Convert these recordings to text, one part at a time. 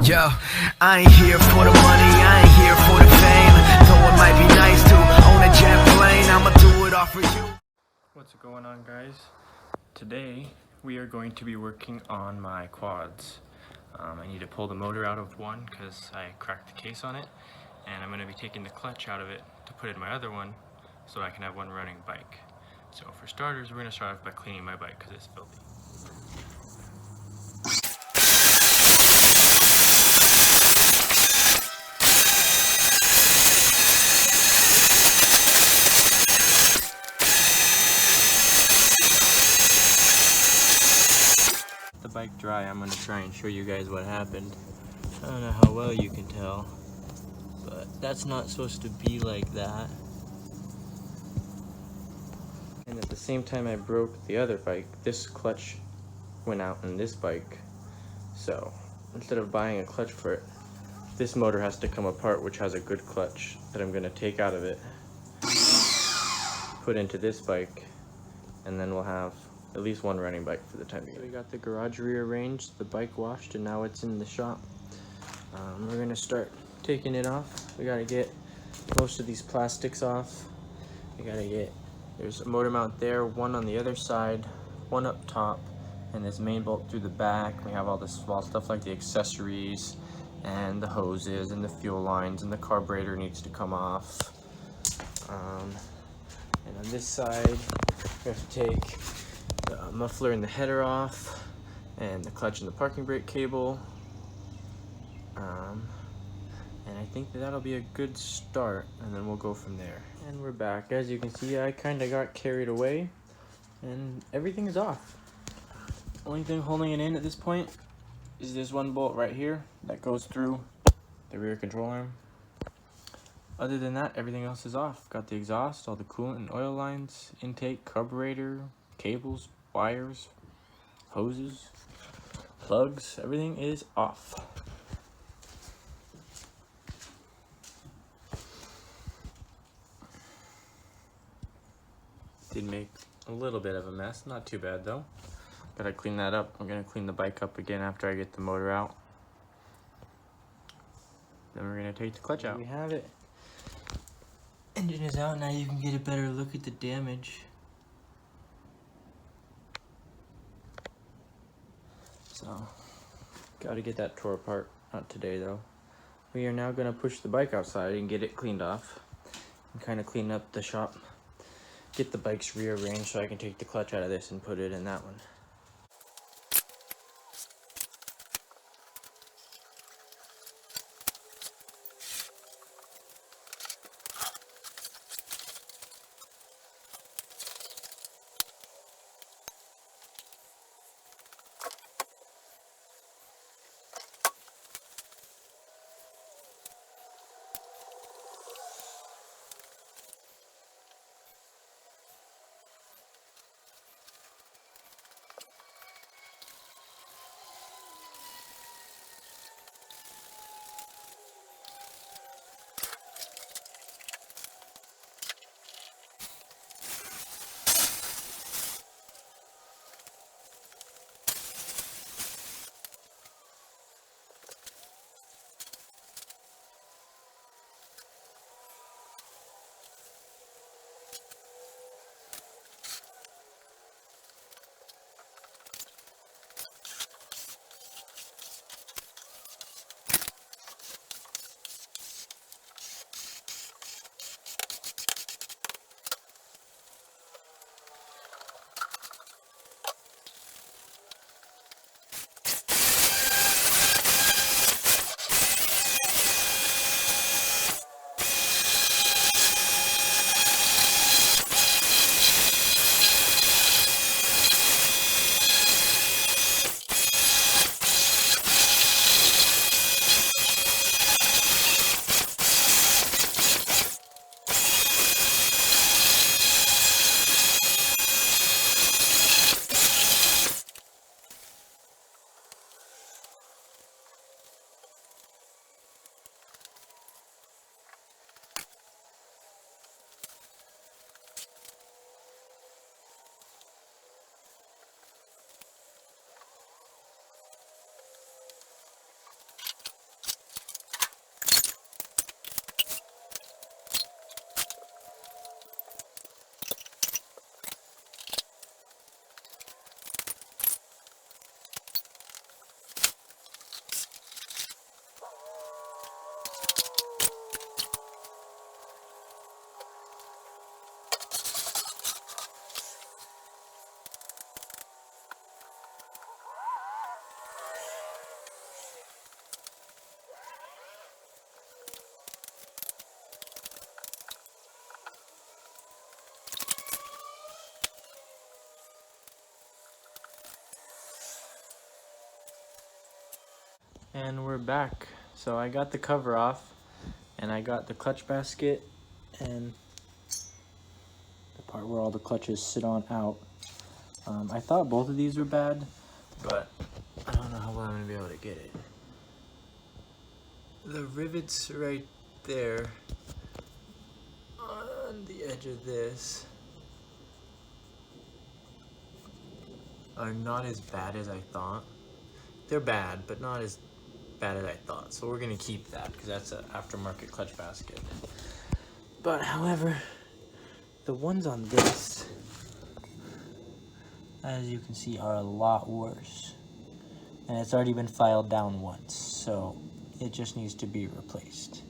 Yo, I ain't here for the money, I ain't here for the fame. Though it might be nice to own a jet plane, I'ma do it all for you. What's going on, guys? Today we are going to be working on my quads. I need to pull the motor out of one because I cracked the case on it, and I'm going to be taking the clutch out of it to put in my other one so I can have one running bike. So for starters, we're going to start off by cleaning my bike because it's filthy. The bike dry, I'm going to try and show you guys what happened. I don't know how well you can tell, but that's not supposed to be like that. And at the same time I broke the other bike, this clutch went out in this bike. So instead of buying a clutch for it, this motor has to come apart, which has a good clutch that I'm going to take out of it, put into this bike, and then we'll have at least one running bike for the time being. So we got the garage rearranged, the bike washed, and now it's in the shop. We're gonna start taking it off. We gotta get most of these plastics off. There's a motor mount there, one on the other side, one up top, and this main bolt through the back. We have all this small stuff like the accessories and the hoses and the fuel lines, and the carburetor needs to come off. And on this side, we have to take the muffler and the header off, and the clutch and the parking brake cable. And I think that'll be a good start, and then we'll go from there. And we're back. As you can see, I kind of got carried away, and everything is off. Only thing holding it in at this point is this one bolt right here that goes through the rear control arm. Other than that, everything else is off. Got the exhaust, all the coolant and oil lines, intake, carburetor, cables, wires, hoses, plugs, everything is off. Did make a little bit of a mess, not too bad though. Gotta clean that up. I'm gonna clean the bike up again after I get the motor out. Then we're gonna take the clutch out. We have it. Engine is out, now you can get a better look at the damage. So, gotta get that tore apart. Not today though. We are now gonna push the bike outside and get it cleaned off. And kind of clean up the shop. Get the bikes rearranged so I can take the clutch out of this and put it in that one. And we're back. So I got the cover off, and I got the clutch basket and the part where all the clutches sit on out. I thought both of these were bad, but I don't know how well I'm gonna be able to get it. The rivets right there on the edge of this are not as bad as I thought. They're bad, but not as bad as I thought. So we're gonna keep that because that's an aftermarket clutch basket. But however, the ones on this, as you can see, are a lot worse. And it's already been filed down once, so it just needs to be replaced.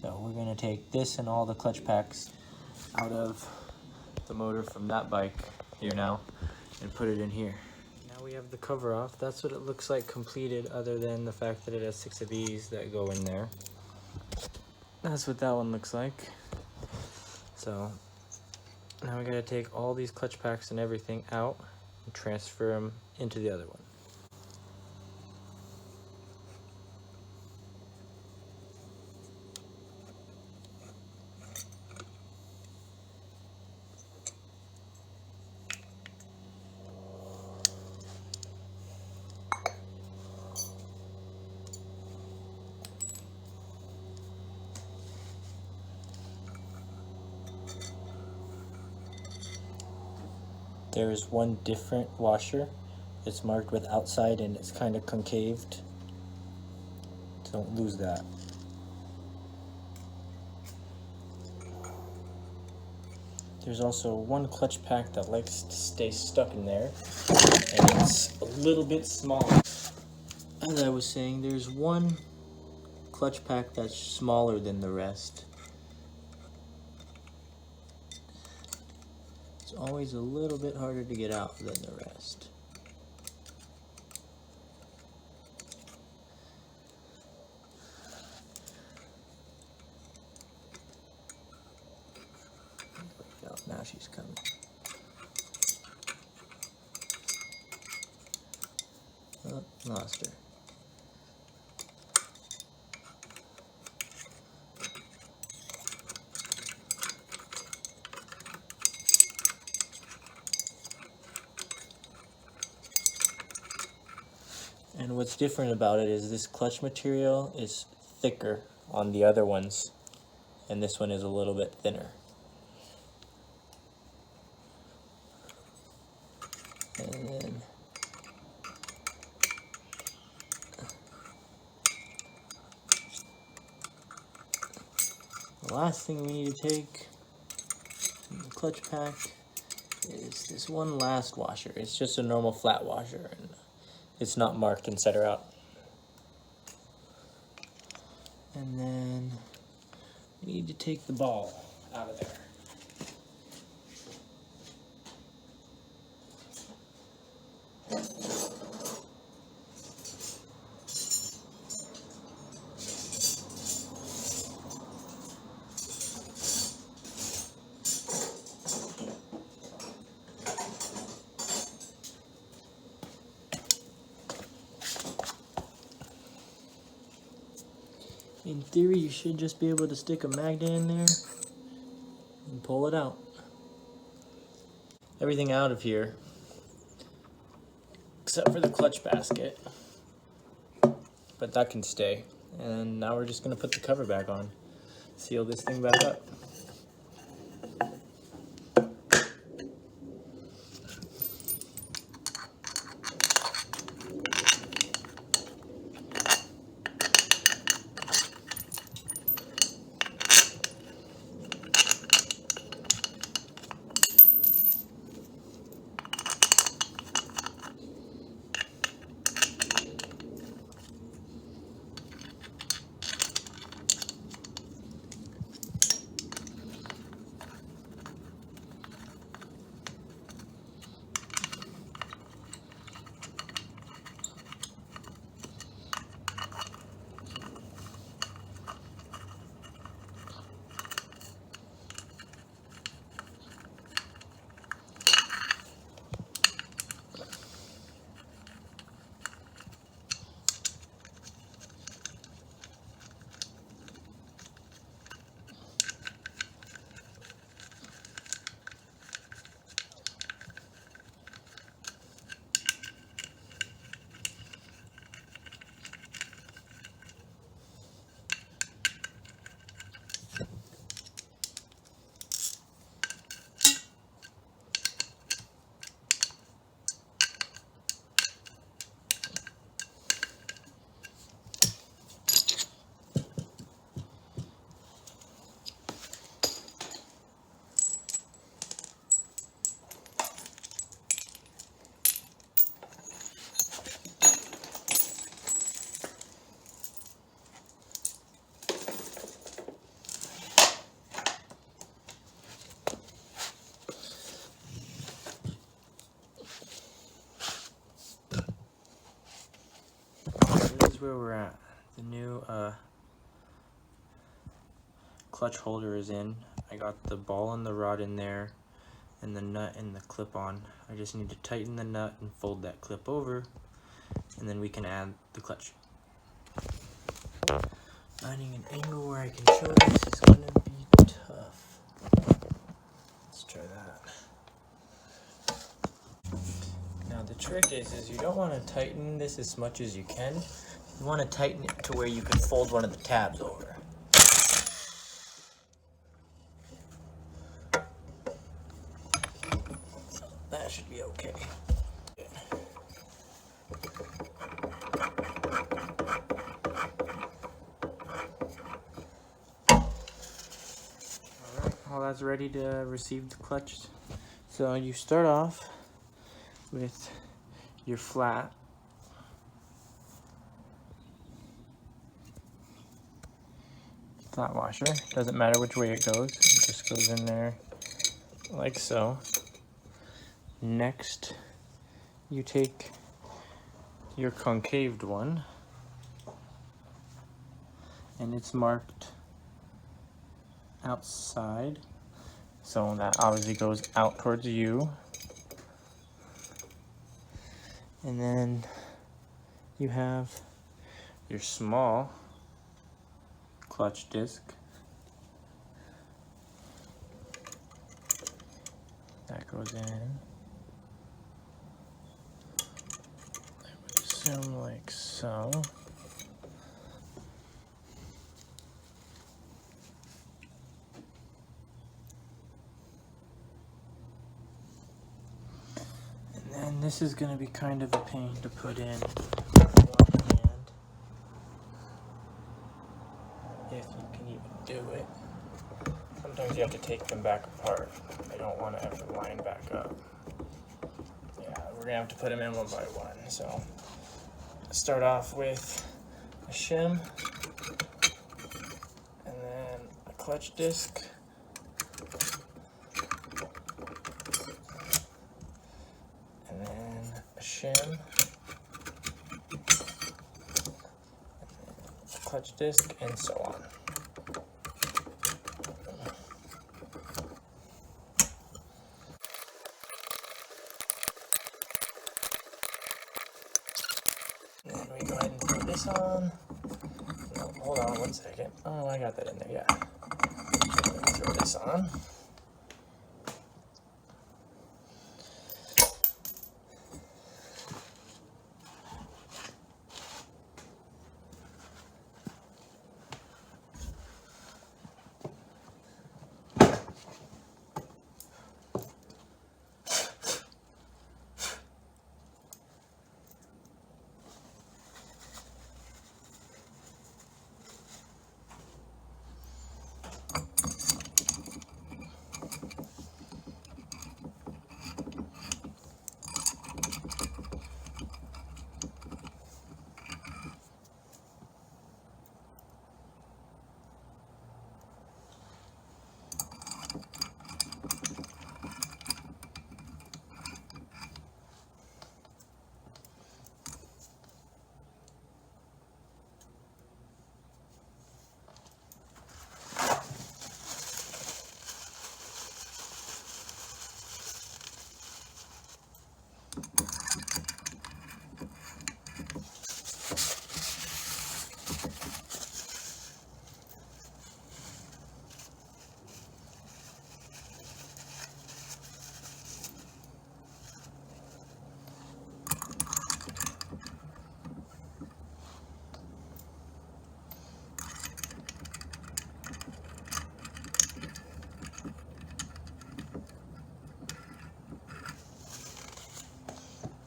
So we're gonna take this and all the clutch packs out of the motor from that bike here now and put it in here. Now we have the cover off. That's what it looks like completed, other than the fact that it has 6 of these that go in there. That's what that one looks like. So now we gotta take all these clutch packs and everything out and transfer them into the other one. There is one different washer. It's marked with outside and it's kind of concaved. Don't lose that. There's also one clutch pack that likes to stay stuck in there, and it's a little bit small. As I was saying, there's one clutch pack that's smaller than the rest. It's always a little bit harder to get out than the rest. There we go. Now she's coming. Oh, lost her. And what's different about it is this clutch material is thicker on the other ones, and this one is a little bit thinner. And then the last thing we need to take from the clutch pack is this one last washer. It's just a normal flat washer, and it's not marked inside or out. And then we need to take the ball out of there. In theory, you should just be able to stick a magnet in there and pull it out. Everything out of here, except for the clutch basket, but that can stay. And now we're just gonna put the cover back on, seal this thing back up. here's where we're at. The new clutch holder is in. I got the ball and the rod in there and the nut and the clip on. I just need to tighten the nut and fold that clip over, and then we can add the clutch. Finding an angle where I can show this is gonna be tough. Let's try that. Now the trick is you don't want to tighten this as much as you can. You want to tighten it to where you can fold one of the tabs over. That should be okay. Alright, well that's ready to receive the clutch. So you start off with your flat. Flat washer. Doesn't matter which way it goes. It just goes in there like so. Next, you take your concaved one, and it's marked outside, so that obviously goes out towards you. And then you have your small clutch disc that goes in. I would assume like so. And then this is going to be kind of a pain to put in one hand, if you can even do it. Sometimes you have to take them back apart. I don't want to have to line back up. Yeah, we're going to have to put them in one by one. So start off with a shim, and then a clutch disc, and then a shim, and then a clutch disc, and so on. Then we go ahead and put this on. No, hold on 1 second. Oh, I got that in there, yeah. Throw this on.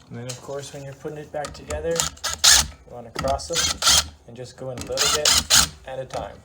And then of course when you're putting it back together, you want to cross them and just go in a little bit at a time.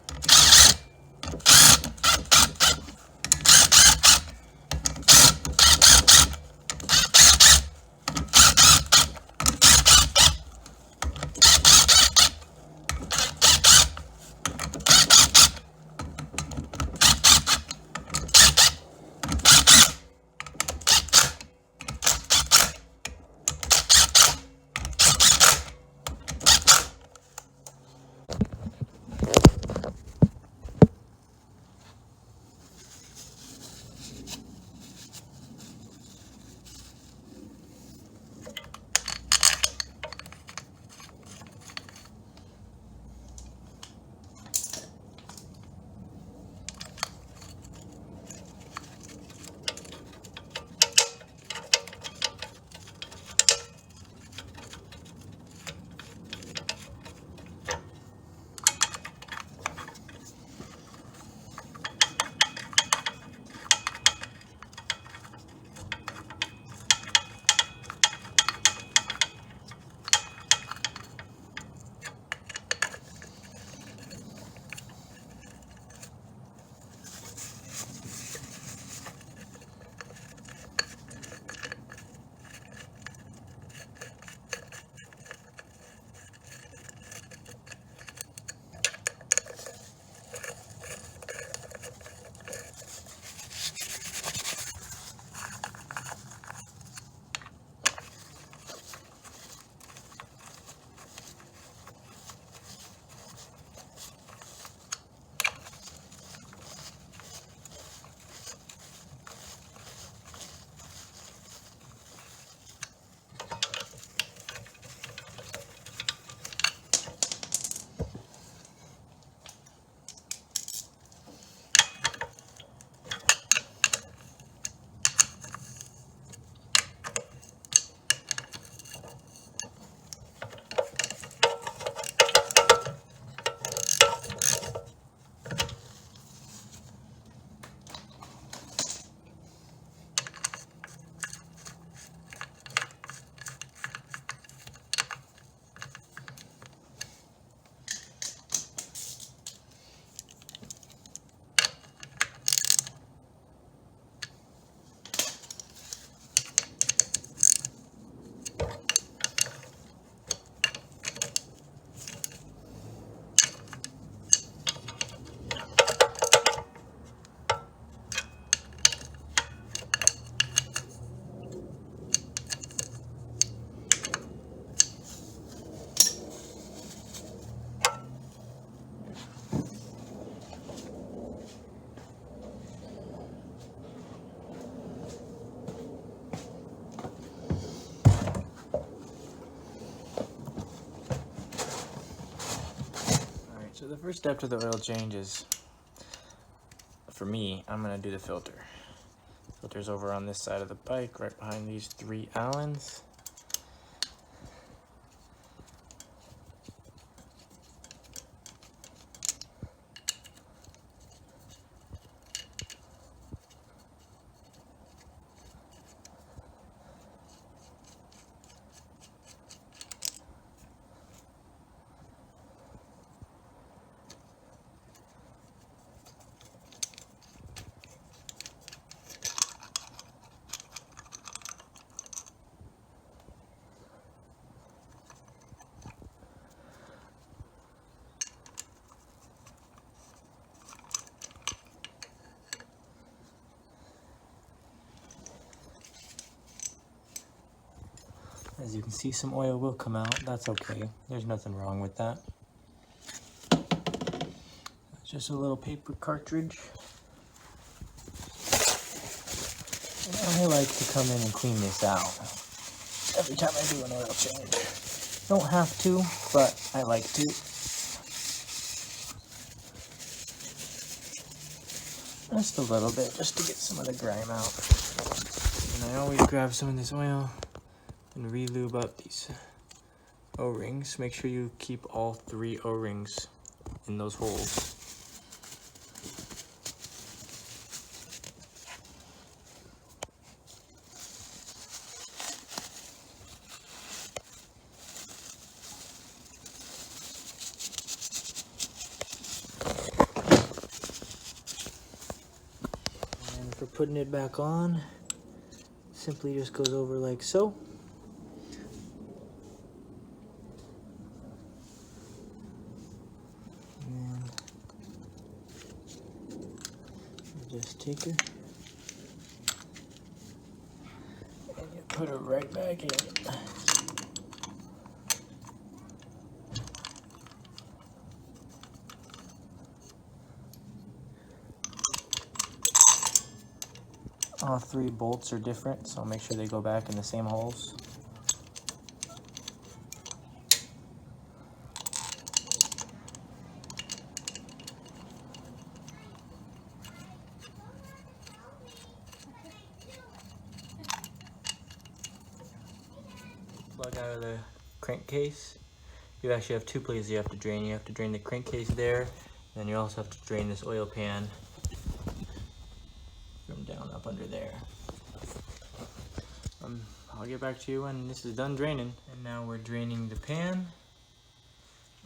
So the first step to the oil change is, for me, I'm gonna do the filter. Filter's over on this side of the bike, right behind these 3 Allens. As you can see, some oil will come out. That's okay. There's nothing wrong with that. It's just a little paper cartridge. And I like to come in and clean this out every time I do an oil change. Don't have to, but I like to. Just a little bit, just to get some of the grime out. And I always grab some of this oil and re-lube up these O-rings. Make sure you keep all 3 O-rings in those holes. And for putting it back on, simply just goes over like so. Just take it and you put it right back in. All 3 bolts are different, so make sure they go back in the same holes. Plug out of the crankcase. You actually have 2 places you have to drain. You have to drain the crankcase there, and then you also have to drain this oil pan from down up under there. I'll get back to you when this is done draining. And now we're draining the pan,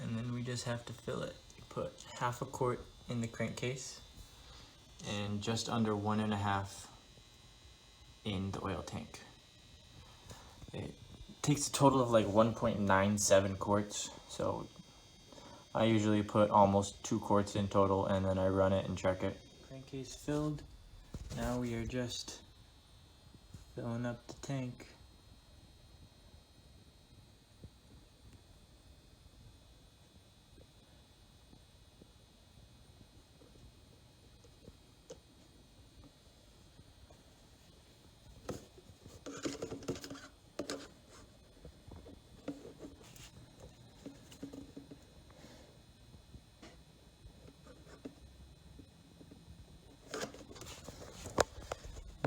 and then we just have to fill it. You put half a quart in the crankcase and just under 1.5 in the oil tank. It takes a total of like 1.97 quarts, so I usually put almost 2 quarts in total, and then I run it and check it. Crankcase filled. Now we are just filling up the tank.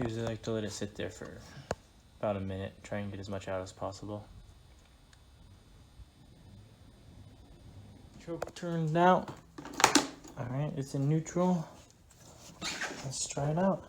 Usually like to let it sit there for about a minute, try and get as much out as possible. Choke turned out. Alright, it's in neutral. Let's try it out.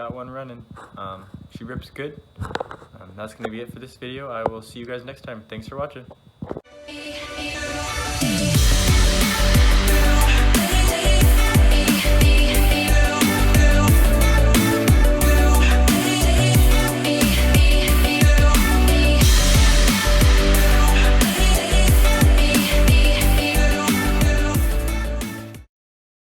that one running. She rips good. That's gonna be it for this video. I will see you guys next time. Thanks for watching.